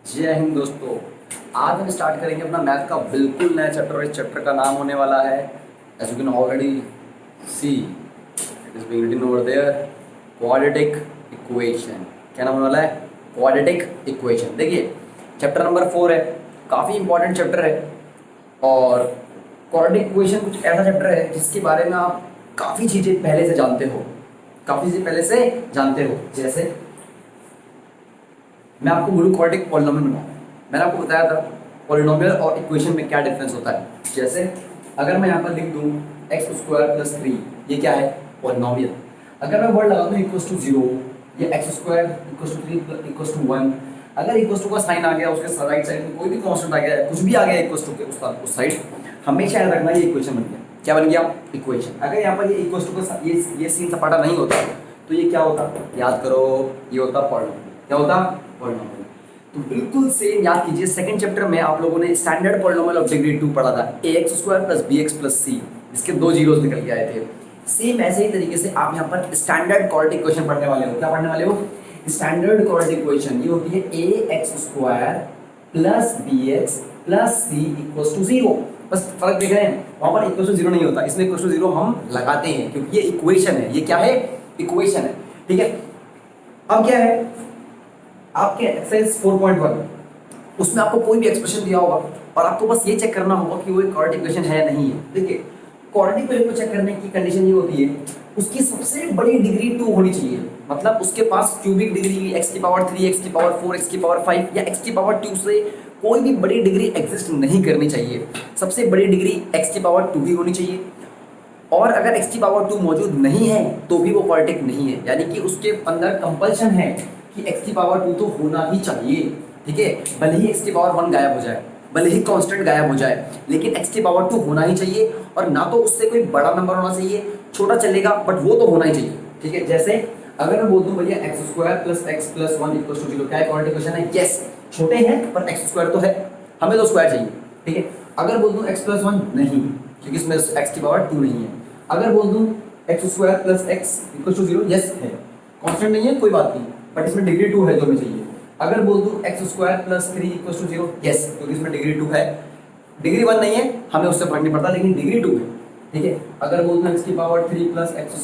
जय हिंद दोस्तों। आज हम स्टार्ट करेंगे अपना मैथ का बिल्कुल नया चैप्टर और इस चैप्टर का नाम होने वाला है as you can already see it is being written over there quadratic equation. क्या नाम होने वाला है? Quadratic equation. देखिए चैप्टर नंबर 4 है, काफ़ी इंपॉर्टेंट चैप्टर है और क्वाड्रेटिक इक्वेशन कुछ ऐसा चैप्टर है जिसके बारे में आप काफ़ी चीज़ें पहले से जानते हो, जैसे मैं आपको बोलूँ क्वाड्रेटिक पॉलिनोमियल बनाओ। मैंने आपको बताया था पॉलिनोमियल और इक्वेशन में क्या डिफरेंस होता है। जैसे अगर मैं यहाँ पर लिख दूँ x² + 3, ये क्या है? पॉलिनोमियल। अगर मैं वर्ड लगा दूँ इक्वल्स टू 0, ये x² = 3 = 1। अगर इक्वल्स टू का साइन आ गया, उसके राइट साइड में कोई भी कॉन्स्टेंट आ गया, कुछ भी आ गया इक्वल्स टू के उस साइड, हमेशा याद रखना ये इक्वेशन बन गया। क्या बन गया? इक्वेशन। अगर यहाँ पर ये इक्वल्स टू का ये सीन सपाटा नहीं होता तो ये क्या होता? याद करो, ये होता पॉलिनोमियल। क्या होता? पॉलिनोमियल। तो बिल्कुल सेम याद कीजिए, सेकंड चैप्टर में आप लोगों ने स्टैंडर्ड पॉलिनोमियल ऑफ डिग्री 2 पढ़ा था, ax² + bx + c। इसके 2 जीरोस निकल के आए थे। सेम ऐसे ही तरीके से आप यहाँ पर स्टैंडर्ड क्वाड्रेटिक इक्वेशन पढ़ने वाले हो। क्या पढ़ने वाले हो? Standard quadratic equation. ये होती है ax² + bx + c = 0। बस फर्क देख रहे हैं, वहां पर इक्वल टू 0 नहीं होता, इसमें इक्वल टू 0 हम लगाते हैं क्योंकि ये इक्वेशन है। ये क्या है? इक्वेशन है। ठीक है। अब क्या है आपके एक्सरसाइज 4.1, उसमें आपको कोई भी एक्सप्रेशन दिया होगा और आपको बस ये चेक करना होगा कि वो एक क्वाड्रेटिक इक्वेशन है या नहीं है। देखिए क्वाड्रेटिक इक्वेशन को चेक करने की कंडीशन ये होती है उसकी सबसे बड़ी डिग्री 2 होनी चाहिए। मतलब उसके पास cubic degree x⁴, x⁴, x⁵ या x⁴ से कोई भी बड़ी डिग्री एग्जिस्ट नहीं करनी चाहिए। सबसे बड़ी डिग्री x⁴ ही होनी चाहिए और अगर x⁴ मौजूद नहीं है तो भी वो क्वाड्रेटिक नहीं है। यानी कि उसके अंदर कंपल्शन है कि x⁴ तो होना ही चाहिए। ठीक है, भले ही x⁴ गायब हो जाए, भले ही कांस्टेंट गायब हो जाए, लेकिन x⁴ होना ही चाहिए। और ना तो उससे कोई बड़ा नंबर होना चाहिए, छोटा चलेगा बट वो तो होना ही चाहिए। ठीक है, जैसे अगर मैं बोल दूं भैया x² + x + 1 = 0, क्या क्वाड्रेटिक इक्वेशन है? यस, छोटे हैं पर x² तो है, हमें तो स्क्वायर चाहिए। ठीक है। अगर बोल दूं x + 1 नहीं, क्योंकि इसमें x⁴ 2 नहीं है। अगर बोल दूं x² + x = 0, यस है, कांस्टेंट नहीं है कोई बात नहीं, बट इसमें डिग्री 2 है तो हमें चाहिए। अगर बोल दूं x² + 3 = 0, यस, क्योंकि इसमें डिग्री 2 है। डिग्री 1 नहीं है, हमें उससे फर्क नहीं पड़ता, लेकिन डिग्री 2 है। ठीक है। अगर बोल दूं x⁴ 3 + x²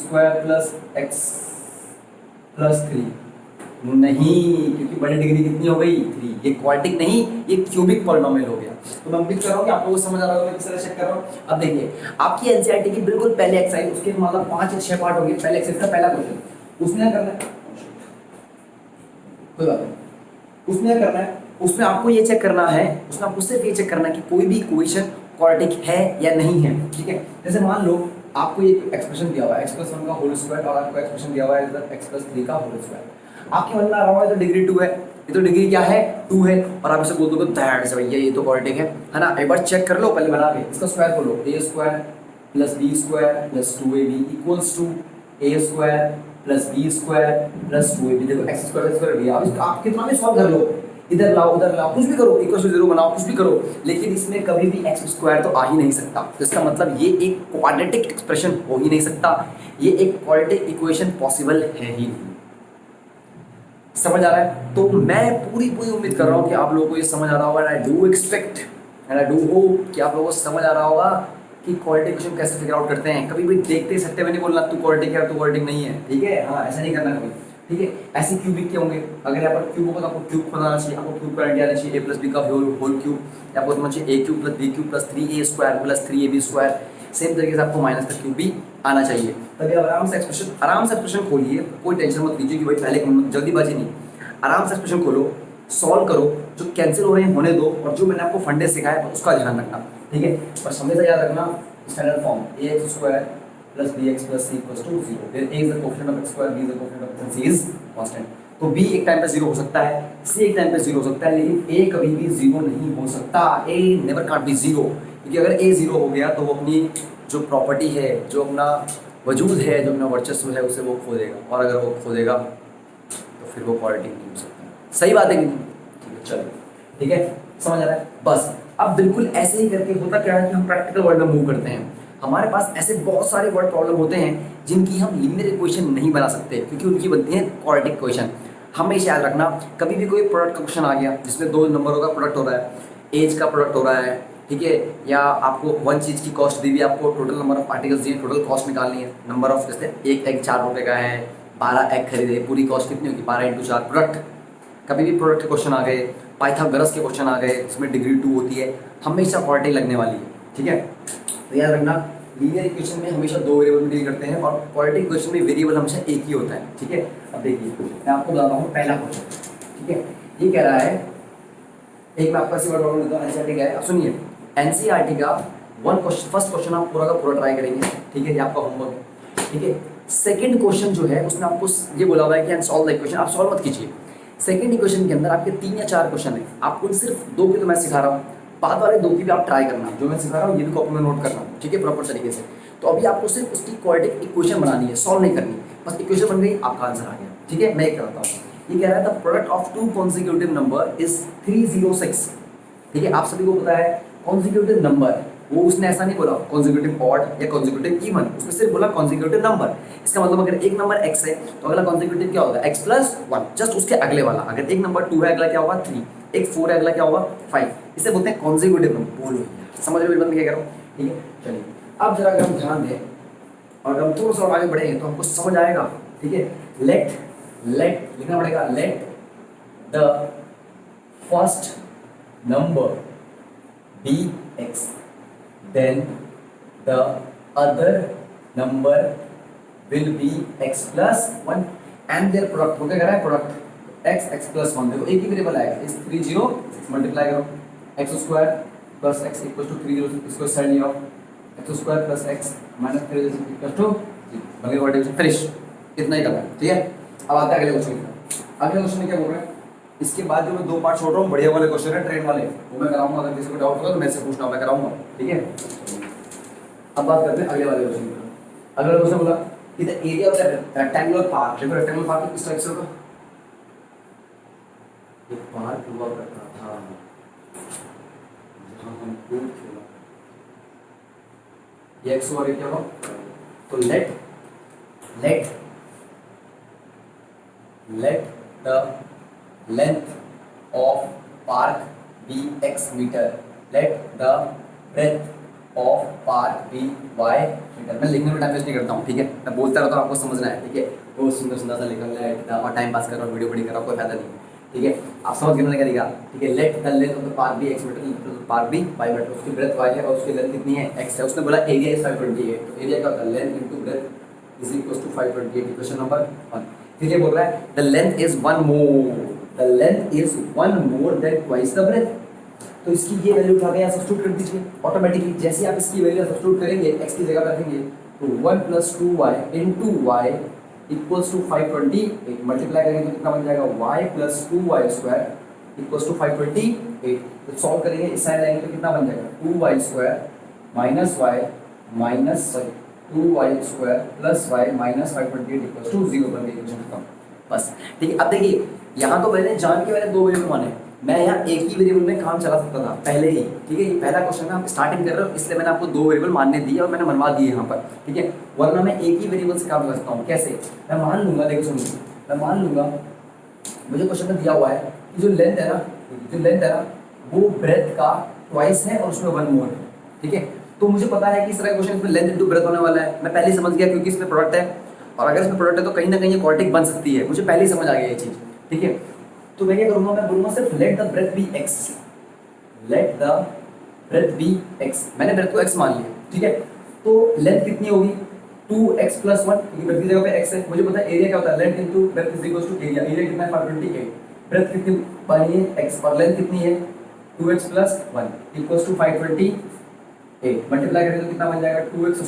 + x + 3, नहीं, क्योंकि बड़ी डिग्री कितनी हो गई? 3। ये क्वाड्रेटिक नहीं, ये क्यूबिक पॉलिनोमियल हो गया। तो मैं उम्मीद कर रहा हूं कि आप लोगों को समझ आ रहा होगा, मैं किस तरह चेक कर रहा हूं। अब देखिए आपकी एनसीईआरटी की बिल्कुल पहले एक्सरसाइज, उसके मतलब 5 या 6 पार्ट हो गए। पहले एक्सरसाइज का पहला क्वेश्चन, उसमें क्या करना है? कोई बात नहीं, उसमें क्या करना है? उसमें आपको ये चेक करना है, उसमें आपको सिर्फ ये चेक करना है कि कोई भी इक्वेशन क्वाड्रेटिक है या नहीं है। ठीक है। जैसे मान लो आपको ये एक्सप्रेशन दिया हुआ है x + 1 का होल स्क्वायर और आपको एक्सप्रेशन दिया हुआ है x + 3 का होल स्क्वायर। आपके मन में आ रहा होगा तो डिग्री 2 है, ये तो डिग्री क्या है? 2 है, और आप इसे बोल दोगे दैट से भैया ये तो क्वाड्रेटिक है ना। एक बार चेक कर लो पहले बना के, इसका स्क्वायर खोलो, a² + b² + 2ab = a² + b² + 2ab। देखो x² दिया, अब आप कितना भी सॉल्व कर लो, इधर लाओ उधर लाओ, कुछ भी करो, इक्वल टू 0 बनाओ, कुछ भी करो, लेकिन इसमें कभी भी x² तो आ ही नहीं सकता। तो इसका मतलब ये एक क्वाड्रेटिक एक्सप्रेशन हो ही नहीं सकता, ये एक क्वाड्रेटिक इक्वेशन पॉसिबल है ही नहीं। समझ आ रहा है? तो मैं पूरी उम्मीद कर रहा हूँ कि आप लोगों को ये समझ आ रहा होगा। I do expect and I do hope कि आप लोगों को समझ आ रहा होगा कि क्वाड्रेटिक इक्वेशन कैसे फिगर आउट करते हैं। कभी भी देखते सकते हुए नहीं बोलना तू क्वाड्रेटिक है, तू क्वाड्रेटिक नहीं है। ठीक है, हाँ, ऐसा नहीं करना कभी। ठीक है। ऐसे क्यूबिक के होंगे, अगर यहाँ पर क्यूब होगा तो आपको क्यूब खोलना चाहिए, आपको क्यूब का आइडिया आना चाहिए, a + b का होल क्यूब, या आपको समझ चाहिए a³ + b³ + 3a² + 3ab²। Same तरीके से आपको माइनस का क्यूब भी आना चाहिए। तभी आप आराम से एक्सप्रेशन खोलिए, कोई टेंशन मत लीजिए कि भाई पहले जल्दीबाजी नहीं, आराम से एक्सप्रेशन खोलो, सॉल्व करो, जो कैंसिल हो रहे हैं होने दो, और जो मैंने आपको फंडे सिखाया उसका ध्यान रखना। ठीक है, बस हमेशा याद रखना standard form ax² + bx + c = 0, where a is the coefficient of x², b is the coefficient of x, and c is constant। तो b एक टाइम पे 0 हो सकता है, c एक टाइम पे 0 हो सकता है, लेकिन a कभी भी 0 नहीं हो सकता। a नेवर कांट बी 0, क्योंकि अगर a 0 हो गया तो वो अपनी जो प्रॉपर्टी है, जो अपना वजूद है, जो अपना वर्चस्व है, उसे वो खो देगा, और अगर वो खो देगा तो फिर वो क्वाड्रेटिक नहीं हो सकता। सही बात है कि नहीं? ठीक है, चलो, ठीक है, समझ आ रहा है? बस अब बिल्कुल ऐसे ही करके होता क्या है कि हम प्रैक्टिकल वर्ल्ड में मूव करते हैं। हमारे पास ऐसे बहुत सारे वर्ड प्रॉब्लम होते हैं जिनकी हम लीनियर इक्वेशन नहीं बना सकते, क्योंकि उनकी बनती है क्वाड्रेटिक इक्वेशन। हमेशा याद रखना, कभी भी कोई प्रोडक्ट का क्वेश्चन आ गया जिसमें 2 नंबरों का प्रोडक्ट हो रहा है, एज का प्रोडक्ट हो रहा है, ठीक है, या आपको वन चीज़ की कॉस्ट दी हुई है, आपको टोटल नंबर ऑफ आर्टिकल्स दिए, टोटल कॉस्ट निकालनी है, नंबर ऑफ, जैसे एक एग 4 रुपये का है, 12 एग खरीदे, पूरी कॉस्ट कितनी होगी, 12 × 4 प्रोडक्ट। कभी भी प्रोडक्ट के क्वेश्चन आ गए, पाइथागोरस के क्वेश्चन आ गए जिसमें डिग्री 2 होती है, हमेशा क्वालिटी लगने वाली है, ठीक है। तो याद रखना, लीनियर इक्वेशन में हमेशा 2 वेरिएबल में डील करते हैं और क्वाड्रेटिक इक्वेशन में वेरिएबल हमेशा एक ही होता है, ठीक है। अब देखिए मैं आपको बताता हूँ पहला क्वेश्चन, ठीक है। ये कह रहा है, एक मैं आपका सीवर्ड प्रॉब्लम देता हूँ, एनसीईआरटी का है। अब सुनिए, एनसीईआरटी का फर्स्ट क्वेश्चन आप पूरा का पूरा ट्राई करेंगे, ठीक है, ये आपका होमवर्क है, ठीक है। सेकंड क्वेश्चन जो है उसमें आपको ये बोला हुआ है कि सॉल्व द इक्वेशन, आप सॉल्व मत कीजिए। सेकंड इक्वेशन के अंदर आपके 3 या 4 क्वेश्चन है, आपको सिर्फ 2 की तो मैं सिखा रहा हूँ, बाद वाले 2 की भी आप ट्राई करना, जो मैं सिखा रहा हूँ ये भी कॉपी में नोट करना, ठीक है, प्रॉपर तरीके से। तो अभी आपको सिर्फ उसकी क्वाड्रेटिक इक्वेशन बनानी है, सॉल्व नहीं करनी, बस इक्वेशन बन गई, आपका आंसर आ गया, ठीक है। मैं एक करता हूँ, ये कह रहा है the product of 2 consecutive number is 306, ठीक है। आप सभी को पता है कॉन्जिक्यूटिव नंबर, वो उसने ऐसा नहीं बोला कॉन्जिक्यूटिव ऑड या कॉन्जिक्यूटिव इवन, उसने सिर्फ बोला कॉन्जिक्यूटिव नंबर। इसका मतलब अगर एक नंबर x है तो अगला कॉन्जिक्यूटिव क्या होगा, x + 1, जस्ट उसके अगले वाला। अगर एक नंबर 2 है, अगला क्या होगा 3, एक 4 है, अगला क्या होगा 5। इसे बोलते हैं कॉन्जिक्यूटिव नंबर। बोलो, समझ रहे हो मैं क्या कह रहा हूँ, ठीक है। चलिए अब जरा अगर हम ध्यान दें और हम थोड़ा सा आगे बढ़ेंगे तो हमको समझ आएगा, ठीक है। लेट लिखना पड़ेगा, let the first number be x, then the other number will be x + 1 and their product। हो क्या कर रहा है, प्रोडक्ट x + 1, देखो एक ही वेरिएबल आएगा, इस 306 मल्टीप्लाई करो, x² + x = 306, इसको साइड लिया, x² + x - 306 = 0, बन गया डिवीजन, फिनिश। इतना ही करना है, ठीक है। अब आते हैं अगले क्वेश्चन में। अगले क्वेश्चन में क्या बोल रहे हैं, इसके बाद जो मैं 2 पार्ट छोड़ रहा हूँ, बढ़िया वाले क्वेश्चन है, ट्रेन वाले, वो मैं कराऊंगा। अगर किसी को डाउट होगा तो मैं से पूछना, मैं कराऊंगा, ठीक है। अब बात करते हैं अगले वाले क्वेश्चन की। अगला क्वेश्चन बोला कि the area of the rectangular park, देखो रेक्टेंगुलर पार्क किस टाइप से होगा, एक पार्क हुआ करता था जहां हम खूब खेला, ये x और ये क्या होगा, तो let the length of park be x meter, let the breadth of park be y meter। मैं लिखने में टाइम वेस्ट नहीं करता हूँ, ठीक है, मैं बोलता रहता हूँ, आपको समझना है, ठीक है। वो सुंदर सा लिखा है और टाइम पास कर रहा हूँ, वीडियो बड़ी कर रहा हूँ, कोई फायदा नहीं, ठीक है। आप समझ गए मैंने क्या लिखा, ठीक है। Let the length of the park be x metre, park be y metre, उसकी ब्रेथ y है और उसकी लेंथ कितनी है x है। उसने बोला एरिया इज 528, तो एरिया क्या होता है, length into breadth is equal to 528, equation number 1। फिर ये बोल रहा है the length is 1 more, the length is 1 more than twice the breadth। तो इसकी ये वैल्यू उठा के यहाँ सब्स्टिट्यूट कर दीजिए ऑटोमेटिकली। जैसे आप इसकी वैल्यू सब्स्टिट्यूट करेंगे, x की जगह पर रखेंगे, तो 1 + 2y into y = 528, मल्टीप्लाई करेंगे तो कितना बन जाएगा, y + 2y² = 528। तो सॉल्व करेंगे, इस साइड आएंगे तो कितना बन जाएगा, 2y² - y 2y² + y - 528 = 0 बन गई, इक्वेशन खत्म, बस, ठीक है। अब देखिए यहाँ तो मैंने जान के मैंने 2 वेरिएबल माने, मैं यहाँ एक ही वेरिएबल में काम चला सकता था पहले ही, ठीक है। ये पहला क्वेश्चन है, आप स्टार्टिंग कर रहे हो, इसलिए मैंने आपको 2 वेरिएबल मानने दिए और मैंने मनवा दिए यहाँ पर, ठीक है। वरना मैं एक ही वेरिएबल से काम कर सकता हूँ। कैसे, मैं मान लूंगा, देखो सुनिए, मैं मान लूंगा मुझे क्वेश्चन में दिया हुआ है कि जो लेंथ है ना वो ब्रेथ का ट्वाइस है और उसमें 1 मोर है, ठीक है। तो मुझे पता है कि इस तरह का क्वेश्चन इसमें लेंथ इंटू ब्रेथ होने वाला है, मैं पहले ही समझ गया, क्योंकि इसमें प्रोडक्ट है, और अगर इसमें प्रोडक्ट है तो कहीं ना कहीं ये क्वाड्रेटिक बन सकती है, मुझे पहले ही समझ आ गया ये चीज़, ठीक है। तो मैं क्या करूँगा, मैं बोलूँगा सिर्फ let the breadth be x, let the breadth be x, मैंने ब्रेथ को x मान लिया, ठीक है। तो लेंथ कितनी होगी, 2x + 1, क्योंकि ब्रेथ की जगह पे x है। मुझे पता है एरिया क्या होता है, length into breadth is equal to area, area कितना है 528, ब्रेथ कितनी पानी है x, और लेंथ कितनी है 2x + 1 = 528, मल्टीप्लाई करेंगे तो कितना बन जाएगा, 2x²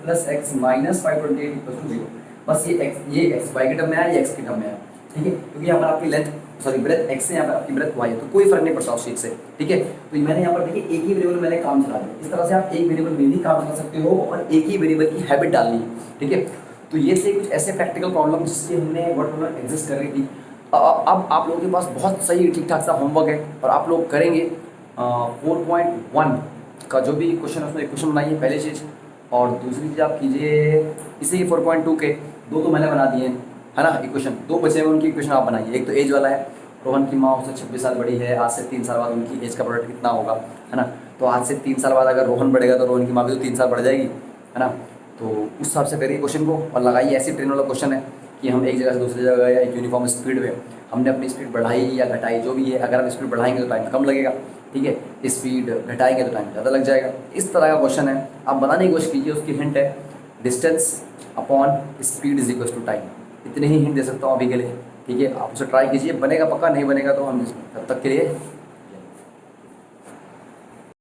+ x - 528 = 0। बस ये x y के टर्म में आया, ये x के टर्म में आया, ठीक है। क्योंकि यहाँ पर आपकी लेंथ ब्रेथ x है, यहाँ पर आपकी ब्रेथ y है, तो कोई फर्क नहीं पड़ता उस चीज़ से, ठीक है। तो मैंने यहाँ पर देखिए एक ही वेरिएबल मैंने काम चला दिया। इस तरह से आप एक वेरिएबल में भी काम कर सकते हो और एक ही वेरिएबल की हैबिट डालनी है, ठीक है। तो ये थे कुछ ऐसे प्रैक्टिकल प्रॉब्लम जिससे हमने वर्ड प्रॉब्लम एग्जिस्ट कर रही थी। अब आप लोगों के पास बहुत सही ठीक ठाक सा होमवर्क है और आप लोग करेंगे 4.1 का जो भी क्वेश्चन है उसमें एक क्वेश्चन बनाइए पहली चीज़, और दूसरी चीज़ आप कीजिए इसी 4.2 के 2 तो मैंने बना दिए हैं, है ना इक्वेशन। दो बचे हुए उनकी इक्वेशन आप बनाइए। एक तो एज वाला है, रोहन की माँ उससे 26 साल बड़ी है, आज से 3 साल बाद उनकी एज का प्रोडक्ट कितना होगा, है ना। तो आज से 3 साल बाद अगर रोहन बढ़ेगा तो रोहन की माँ भी तो 3 साल बढ़ जाएगी, है ना। तो उस हिसाब से करिए क्वेश्चन को और लगाइए। ऐसी ट्रेन वाला क्वेश्चन है कि हम एक जगह से दूसरी जगह या एक यूनिफॉर्म स्पीड में हमने अपनी स्पीड बढ़ाई या घटाई, जो भी है। अगर हम स्पीड बढ़ाएंगे तो टाइम कम लगेगा, ठीक है, स्पीड घटाएंगे तो टाइम ज़्यादा लग जाएगा। इस तरह का क्वेश्चन है, आप बनाने की कोशिश कीजिए। उसकी हिंट है distance upon speed is equal to time. इतने ही हिंट दे सकता हूँ अभी के लिए, ठीक है। आप उसे ट्राई कीजिए, बनेगा पक्का, नहीं बनेगा तो हम तब तक के लिए